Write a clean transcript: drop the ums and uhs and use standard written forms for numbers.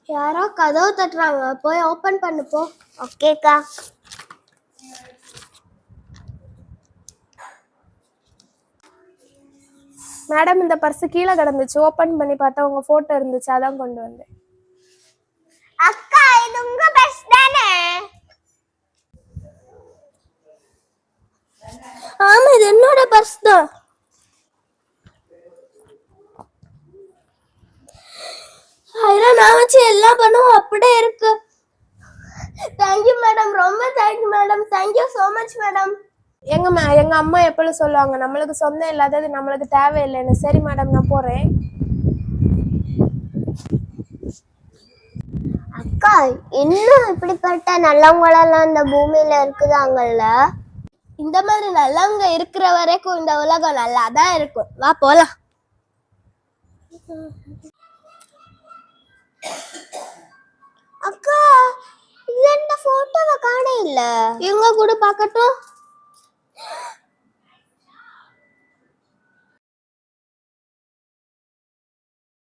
யாரோ கதவு தட்டுறாங்க, போய் ஓபன் பண்ணு போ. ஓகேக்கா. மேடம், இந்த பர்ஸ் கீழே கிடந்துச்சு, ஓபன் பண்ணி பார்த்தா உங்க போட்டோ இருந்துச்சு, அதான் கொண்டு வந்தேன். அக்கா, இது உங்க பர்ஸ் தானே? ஆமா, இது என்னோட பர்ஸ் தான். அதெல்லாம் நான் வச்சு எல்லாம் பண்ணுவோம், அப்படியே இருக்கு. தேங்க்யூ மேடம், ரொம்ப thank you madam. Thank you so much madam. எங்க அம்மா எப்பளும் சொல்லுவாங்க, நம்மளுக்கு சொந்தம் இல்லாதது நம்மளுக்கு தேவையில்லைன்னு. சரி மேடம், நான் போறேன். அக்கா, இன்னும் இப்படிப்பட்ட நல்லவங்களெல்லாம் இந்த பூமியில இருக்குதாங்கல்ல. இந்த மாதிரி நல்லவங்க இருக்கிற வரைக்கும் இந்த உலகம் நல்லா தான் இருக்கும். வா போலாம். அக்கா, இந்த போட்டோவை காண இல்ல. இவங்க கூட பார்க்கட்டும்.